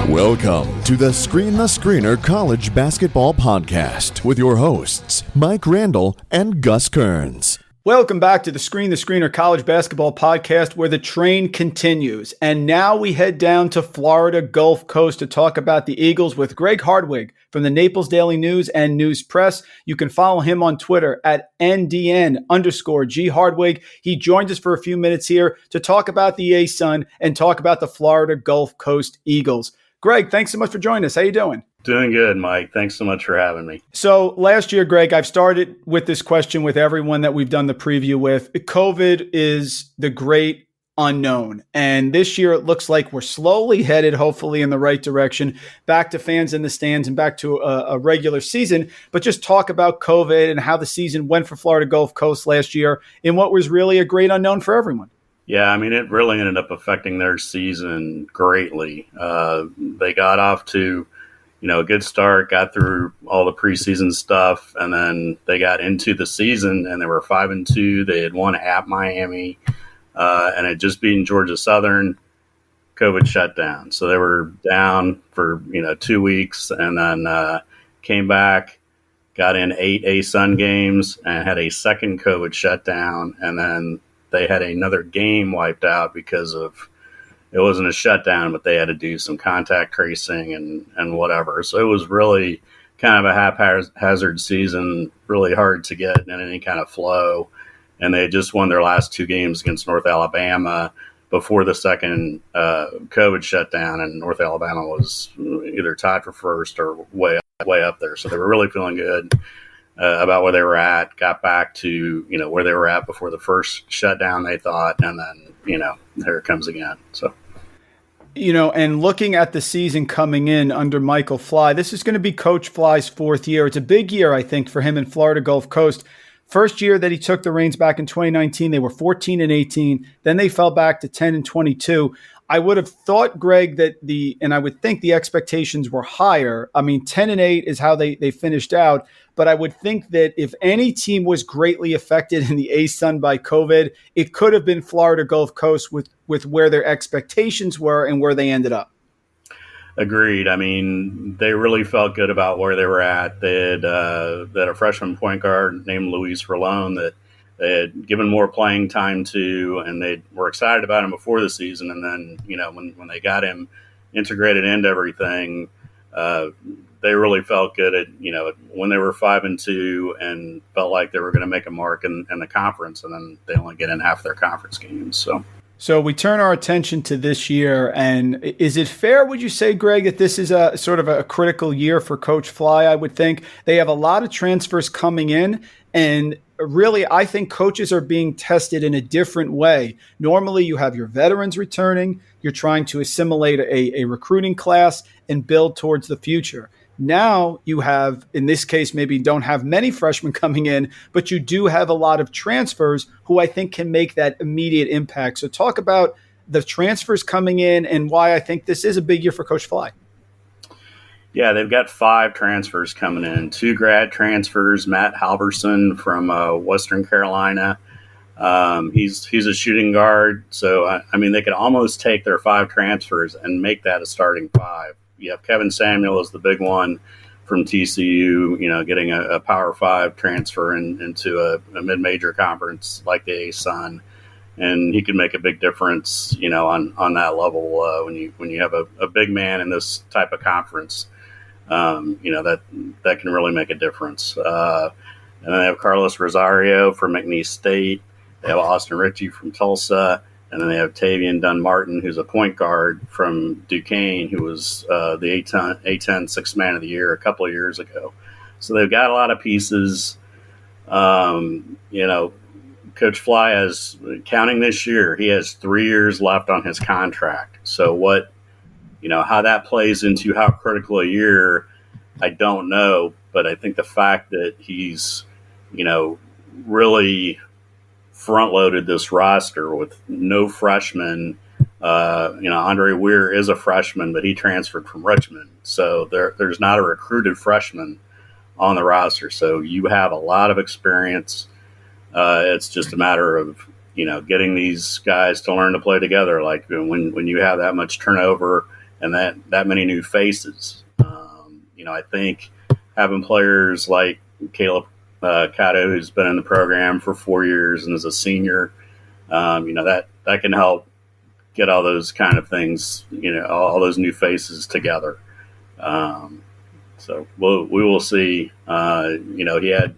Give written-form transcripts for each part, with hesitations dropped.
Welcome to the Screen the Screener College Basketball Podcast with your hosts, Mike Randall and Gus Kearns. Welcome back to the Screen the Screener College Basketball Podcast, where the train continues. And now we head down to Florida Gulf Coast to talk about the Eagles with Greg Hardwig from the Naples Daily News and News Press. You can follow him on Twitter at NDN_G Hardwig. He joins us for a few minutes here to talk about the ASUN and talk about the Florida Gulf Coast Eagles. Greg, thanks so much for joining us. How you doing? Doing good, Mike. Thanks so much for having me. So last year, Greg, I've started with this question with everyone that we've done the preview with. COVID is the great unknown. And this year, it looks like we're slowly headed, hopefully, in the right direction, back to fans in the stands and back to a regular season. But just talk about COVID and how the season went for Florida Gulf Coast last year in what was really a great unknown for everyone. Yeah, I mean, it really ended up affecting their season greatly. They got off to, a good start, got through all the preseason stuff, and then they got into the season, and they were 5-2. They had won at Miami, and had just beaten Georgia Southern. COVID shut down. So they were down for, 2 weeks, and then came back, got in 8 ASUN games, and had a second COVID shutdown, and then they had another game wiped out because of, it wasn't a shutdown, but they had to do some contact tracing and whatever. So it was really kind of a haphazard season, really hard to get in any kind of flow. And they had just won their last 2 games against North Alabama before the second COVID shutdown, and North Alabama was either tied for first or way up there. So they were really feeling good about where they were at, got back to, where they were at before the first shutdown, they thought, and then, there it comes again. So, and looking at the season coming in under Michael Fly, this is going to be Coach Fly's 4th year. It's a big year, I think, for him in Florida Gulf Coast. First year that he took the reins back in 2019, they were 14-18. Then they fell back to 10-22. I would have thought, Greg, that and I would think the expectations were higher. I mean, 10-8 is how they finished out. But I would think that if any team was greatly affected in the ASUN by COVID, it could have been Florida Gulf Coast with where their expectations were and where they ended up. Agreed. I mean, they really felt good about where they were at. They had a freshman point guard named Luis Rolón that they had given more playing time to, and they were excited about him before the season. And then, when they got him integrated into everything, they really felt good at, when they were 5-2 and felt like they were going to make a mark in the conference, and then they only get in half their conference games. So we turn our attention to this year, and is it fair, would you say, Greg, that this is a sort of a critical year for Coach Fly? I would think they have a lot of transfers coming in, and really, I think coaches are being tested in a different way. Normally, you have your veterans returning, you're trying to assimilate a recruiting class and build towards the future. Now you have, in this case, maybe don't have many freshmen coming in, but you do have a lot of transfers who I think can make that immediate impact. So talk about the transfers coming in and why I think this is a big year for Coach Fly. Yeah, they've got 5 transfers coming in, 2 grad transfers. Matt Halverson from Western Carolina. He's a shooting guard. So, they could almost take their 5 transfers and make that a starting 5. You have Kevin Samuel as the big one from TCU, getting a Power 5 transfer into a mid-major conference like the ASUN. And he could make a big difference, on that level when you have a big man in this type of conference. That can really make a difference. And then they have Carlos Rosario from McNeese State. They have Austin Ritchie from Tulsa. And then they have Tavian Dunn-Martin, who's a point guard from Duquesne, who was the A10 Sixth Man of the Year a couple of years ago. So they've got a lot of pieces. Coach Fly has, counting this year, he has 3 years left on his contract. So how that plays into how critical a year, I don't know. But I think the fact that he's, really front-loaded this roster with no freshmen. Andre Weir is a freshman, but he transferred from Richmond. So there's not a recruited freshman on the roster. So you have a lot of experience. It's just a matter of, getting these guys to learn to play together. Like when you have that much turnover and that many new faces. I think having players like Caleb Cato, who's been in the program for 4 years and is a senior, that can help get all those kind of things, all those new faces together. So we will see. He had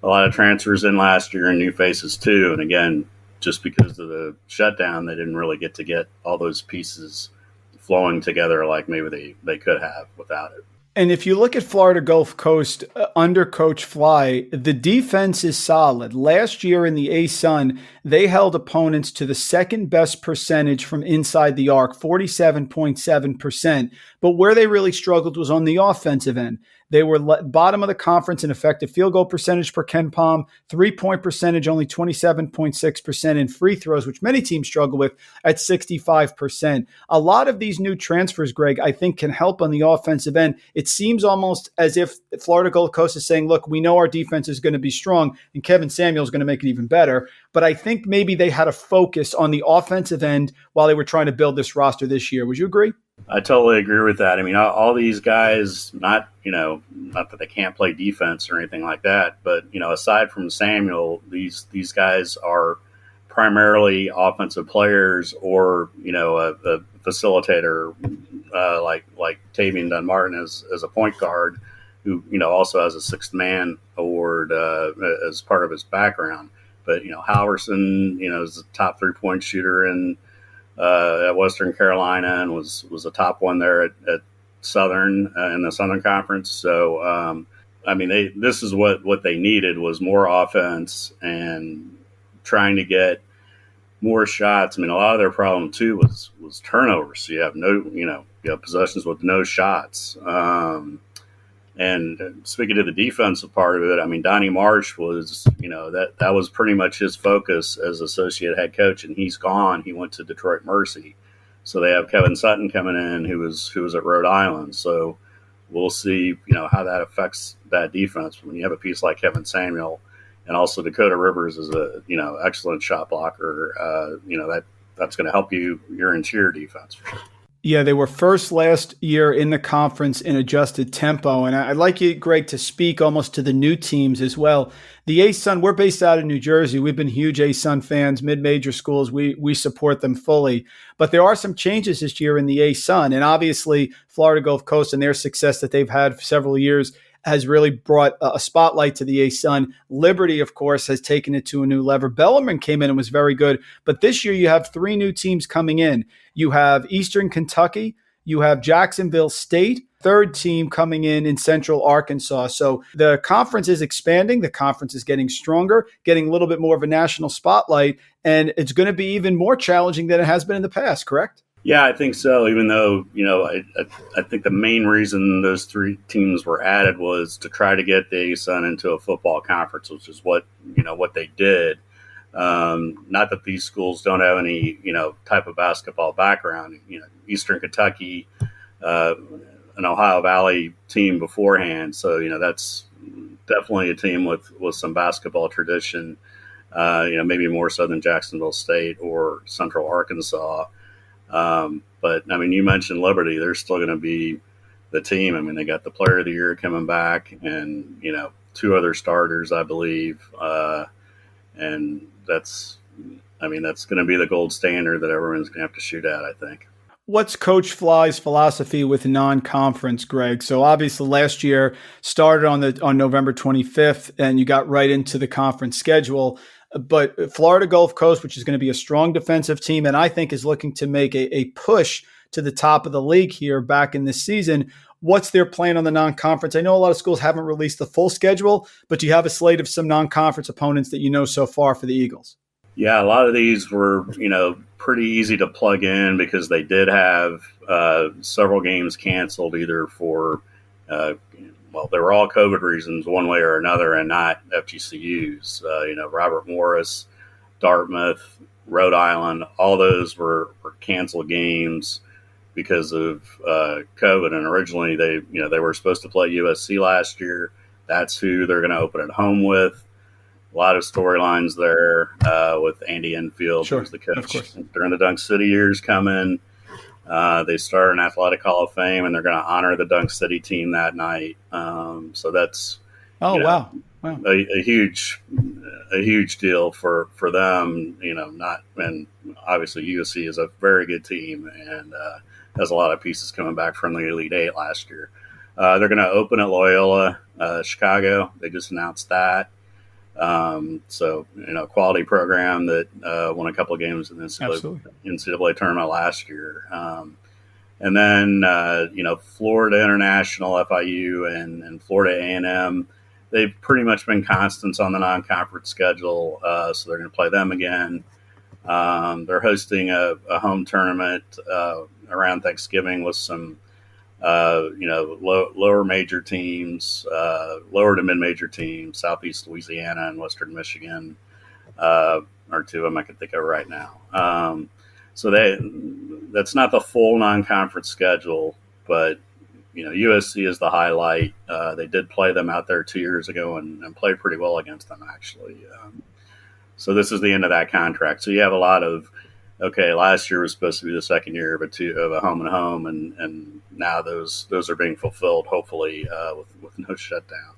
a lot of transfers in last year and new faces too. And again, just because of the shutdown, they didn't really get all those pieces flowing together like maybe they could have without it. And if you look at Florida Gulf Coast under Coach Fly, the defense is solid. Last year in the ASUN, they held opponents to the second best percentage from inside the arc, 47.7%. But where they really struggled was on the offensive end. They were bottom of the conference in effective field goal percentage per KenPom, 3-point percentage, only 27.6%, in free throws, which many teams struggle with, at 65%. A lot of these new transfers, Greg, I think can help on the offensive end. It seems almost as if Florida Gulf Coast is saying, look, we know our defense is going to be strong, and Kevin Samuel is going to make it even better. But I think maybe they had a focus on the offensive end while they were trying to build this roster this year. Would you agree? I totally agree with that. I mean, all these guys, not that they can't play defense or anything like that, but, aside from Samuel, these guys are primarily offensive players or, a facilitator like Tavian Dunmartin as a point guard who, also has a sixth man award as part of his background. But, Halverson, is the top 3-point shooter at Western Carolina and was a top one there at Southern in the Southern Conference. So, this is what they needed was more offense and trying to get more shots. I mean, a lot of their problem too was turnovers. So you have possessions with no shots. And speaking to the defensive part of it, I mean, Donnie Marsh was, that was pretty much his focus as associate head coach, and he's gone. He went to Detroit Mercy. So they have Kevin Sutton coming in, who was at Rhode Island. So we'll see, how that affects that defense when you have a piece like Kevin Samuel, and also Dakota Rivers is a excellent shot blocker. That's going to help your interior defense for sure. Yeah, they were first last year in the conference in adjusted tempo. And I'd like you, Greg, to speak almost to the new teams as well. The ASUN, we're based out of New Jersey. We've been huge ASUN fans, mid-major schools. We support them fully. But there are some changes this year in the ASUN. And obviously, Florida Gulf Coast and their success that they've had for several years has really brought a spotlight to the ASUN. Liberty, of course, has taken it to a new level. Bellarmine came in and was very good. But this year you have 3 new teams coming in. You have Eastern Kentucky. You have Jacksonville State. Third team coming in Central Arkansas. So the conference is expanding. The conference is getting stronger, getting a little bit more of a national spotlight. And it's going to be even more challenging than it has been in the past, correct? Yeah, I think so. Even though, I think the main reason those 3 teams were added was to try to get the ASUN into a football conference, which is what they did. Not that these schools don't have any, type of basketball background. Eastern Kentucky, an Ohio Valley team beforehand. So, that's definitely a team with some basketball tradition, maybe more so than Jacksonville State or Central Arkansas. But I mean, you mentioned Liberty, they're still going to be the team. I mean, they got the player of the year coming back and, 2 other starters, I believe. And that's going to be the gold standard that everyone's going to have to shoot at, I think. What's Coach Fly's philosophy with non-conference, Greg? So obviously last year started on November 25th and you got right into the conference schedule. But Florida Gulf Coast, which is going to be a strong defensive team, and I think is looking to make a push to the top of the league here back in this season. What's their plan on the non-conference? I know a lot of schools haven't released the full schedule, but do you have a slate of some non-conference opponents that you know so far for the Eagles? Yeah, a lot of these were, pretty easy to plug in because they did have several games canceled either for they were all COVID reasons one way or another and not FGCUs. Robert Morris, Dartmouth, Rhode Island, all those were canceled games because of COVID. And originally they were supposed to play USC last year. That's who they're going to open at home with. A lot of storylines there with Andy Enfield, sure, who's the coach during the Dunk City years coming. They start an Athletic Hall of Fame, and they're going to honor the Dunk City team that night. So that's wow. a huge deal for them. And obviously USC is a very good team and has a lot of pieces coming back from the Elite Eight last year. They're going to open at Loyola Chicago. They just announced that. So quality program that won a couple of games in the NCAA tournament last year. And then Florida International, FIU, and Florida A&M. They've pretty much been constants on the non-conference schedule, so they're going to play them again. They're hosting a home tournament around Thanksgiving with some lower major teams, lower to mid-major teams. Southeast Louisiana and Western Michigan are two of them I can think of right now. So that's not the full non-conference schedule, but USC is the highlight. They did play them out there 2 years ago and played pretty well against them, actually. So this is the end of that contract. So you have a lot of, last year was supposed to be the second year of a home and home, and now those are being fulfilled, hopefully, with no shutdown.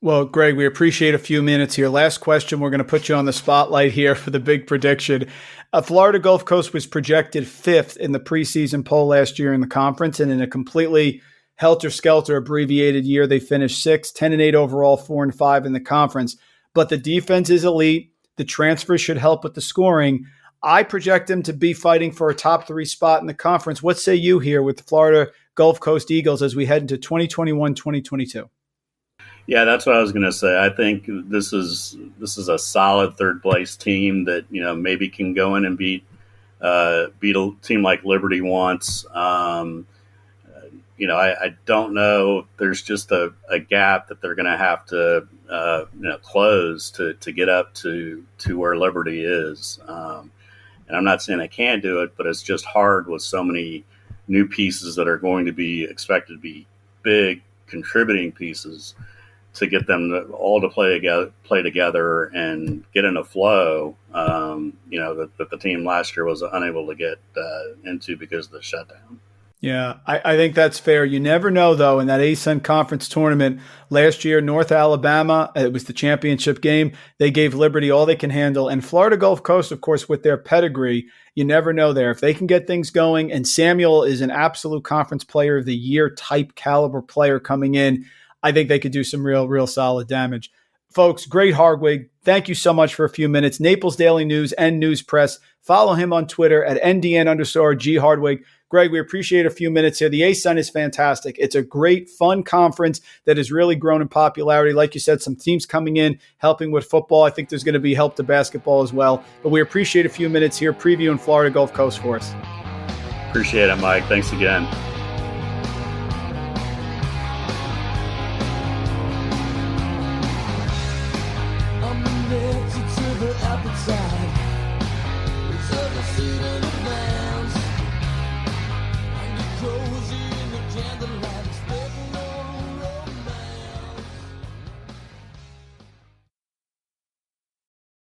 Well, Greg, we appreciate a few minutes here. Last question. We're going to put you on the spotlight here for the big prediction. Florida Gulf Coast was projected 5th in the preseason poll last year in the conference, and in a completely helter-skelter abbreviated year, they finished 6th, 10-8 overall, 4-5 in the conference. But the defense is elite. The transfers should help with the scoring. I project them to be fighting for a top 3 spot in the conference. What say you here with the Florida Gulf Coast Eagles as we head into 2021-2022? Yeah, that's what I was going to say. I think this is a solid third place team that maybe can go in and beat a team like Liberty once. I don't know. There's just a gap that they're going to have to close to get up to where Liberty is. And I'm not saying they can't do it, but it's just hard with so many new pieces that are going to be expected to be big contributing pieces to get them all to play together and get in a flow. That the team last year was unable to get into because of the shutdown. Yeah, I think that's fair. You never know, though, in that ASUN conference tournament last year, North Alabama, it was the championship game. They gave Liberty all they can handle. And Florida Gulf Coast, of course, with their pedigree, you never know there. If they can get things going, and Samuel is an absolute conference player of the year type caliber player coming in, I think they could do some real solid damage. Folks, Greg Hardwick, thank you so much for a few minutes. Naples Daily News and News Press. Follow him on Twitter at NDN_G Hardwick. Greg, we appreciate a few minutes here. The ASUN is fantastic. It's a great, fun conference that has really grown in popularity. Like you said, some teams coming in, helping with football. I think there's going to be help to basketball as well. But we appreciate a few minutes here previewing Florida Gulf Coast for us. Appreciate it, Mike. Thanks again.